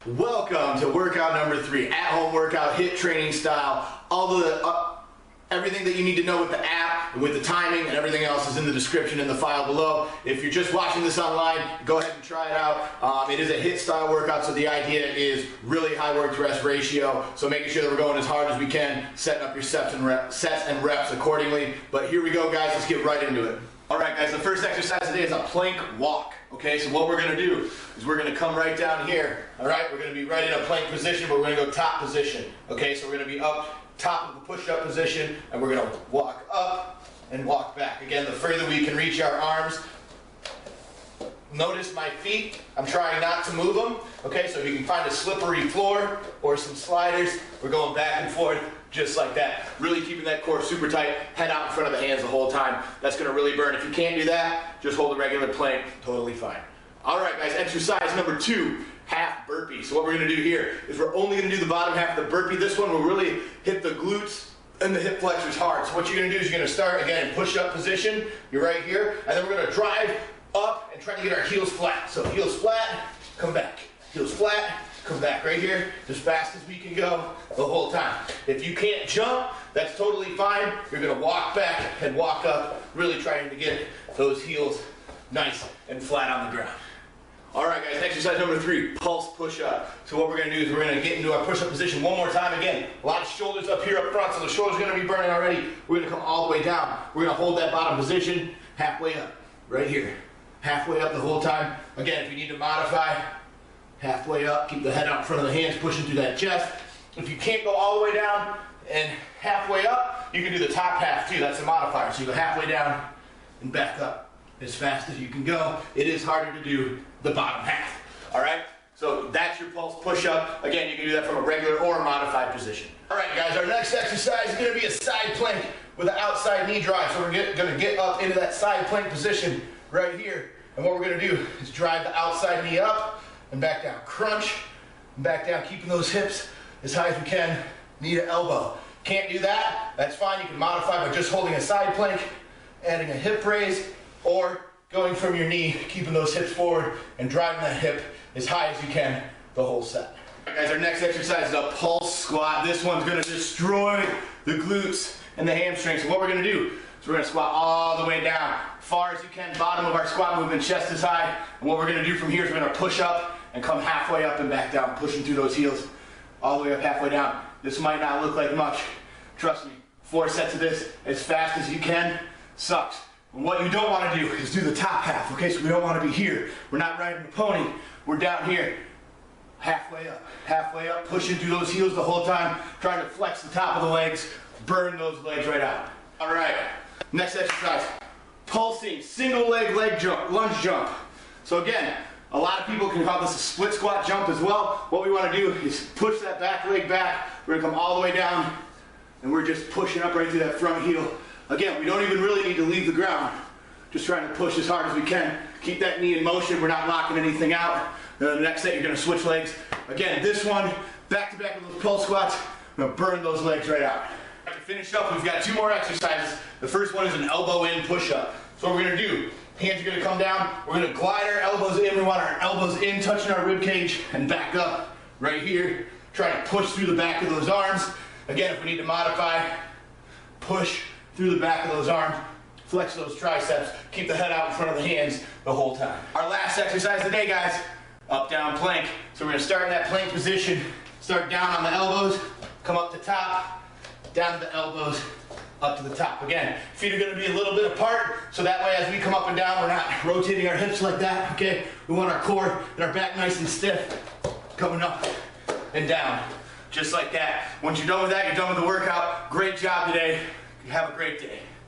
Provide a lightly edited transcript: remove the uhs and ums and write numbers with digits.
Welcome to workout number 3, at-home workout, HIIT training style. All the everything that you need to know with the app, and with the timing, and everything else is in the description in the file below. If you're just watching this online, go ahead and try it out. It is a HIIT style workout, so the idea is really high work to rest ratio. So making sure that we're going as hard as we can, setting up your sets and reps accordingly. But here we go, guys. Let's get right into it. All right, guys. The first exercise today is a plank walk. Okay, so what we're going to do is we're going to come right down here. All right, we're going to be right in a plank position, but we're going to go top position. Okay, so we're going to be up top of the push-up position, and we're going to walk up and walk back. Again, the further we can reach our arms. Notice my feet. I'm trying not to move them. Okay, so if you can find a slippery floor or some sliders, we're going back and forth just like that. Really keeping that core super tight, head out in front of the hands the whole time. That's going to really burn. If you can't do that, just hold a regular plank. Totally fine. All right, guys, exercise number 2. Half burpee. So what we're going to do here is we're only going to do the bottom half of the burpee. This one will really hit the glutes and the hip flexors hard. So what you're going to do is you're going to start again in push-up position. You're right here, and then we're going to drive up and try to get our heels flat. So heels flat, come back. Heels flat, come back. Right here, as fast as we can go the whole time. If you can't jump, that's totally fine. You're going to walk back and walk up, really trying to get those heels nice and flat on the ground. All right, guys, exercise number 3, pulse push-up. So what we're going to do is we're going to get into our push-up position one more time. Again, a lot of shoulders up here up front, so the shoulders are going to be burning already. We're going to come all the way down. We're going to hold that bottom position halfway up, right here. Halfway up the whole time. Again, if you need to modify, halfway up, keep the head out in front of the hands, pushing through that chest. If you can't go all the way down and halfway up, you can do the top half too. That's a modifier. So you go halfway down and back up as fast as you can go. It is harder to do the bottom half. All right? So that's your pulse push-up. Again, you can do that from a regular or a modified position. All right, guys, our next exercise is going to be a side plank with an outside knee drive. So we're going to get up into that side plank position right here. And what we're going to do is drive the outside knee up and back down. Crunch and back down, keeping those hips as high as we can, knee to elbow. Can't do that? That's fine. You can modify by just holding a side plank, adding a hip raise, or going from your knee, keeping those hips forward and driving that hip as high as you can the whole set. All right, guys, our next exercise is a pulse squat. This one's going to destroy the glutes and the hamstrings. So what we're going to do is we're going to squat all the way down, far as you can, bottom of our squat movement, chest is high. And what we're going to do from here is we're going to push up and come halfway up and back down, pushing through those heels all the way up halfway down. This might not look like much. Trust me, 4 sets of this as fast as you can. Sucks. And what you don't want to do is do the top half, okay? So we don't want to be here. We're not riding the pony. We're down here, halfway up, pushing through those heels the whole time, trying to flex the top of the legs, burn those legs right out. All right, next exercise, pulsing single leg jump, lunge jump. So again, a lot of people can call this a split squat jump as well. What we want to do is push that back leg back. We're going to come all the way down, and we're just pushing up right through that front heel. Again, we don't even really need to leave the ground. Just trying to push as hard as we can. Keep that knee in motion. We're not locking anything out. Then the next set, you're going to switch legs. Again, this one, back to back with those pulse squats. We're going to burn those legs right out. To finish up, we've got 2 more exercises. The first one is an elbow in push-up. So what we're going to do, hands are going to come down. We're going to glide our elbows in. We want our elbows in, touching our rib cage, and back up right here. Try to push through the back of those arms. Again, if we need to modify, push through the back of those arms, flex those triceps, keep the head out in front of the hands the whole time. Our last exercise today, guys, up, down, plank. So we're going to start in that plank position, start down on the elbows, come up to top, down to the elbows, up to the top. Again, feet are going to be a little bit apart, so that way as we come up and down, we're not rotating our hips like that, okay? We want our core and our back nice and stiff, coming up and down, just like that. Once you're done with that, you're done with the workout. Great job today. Have a great day.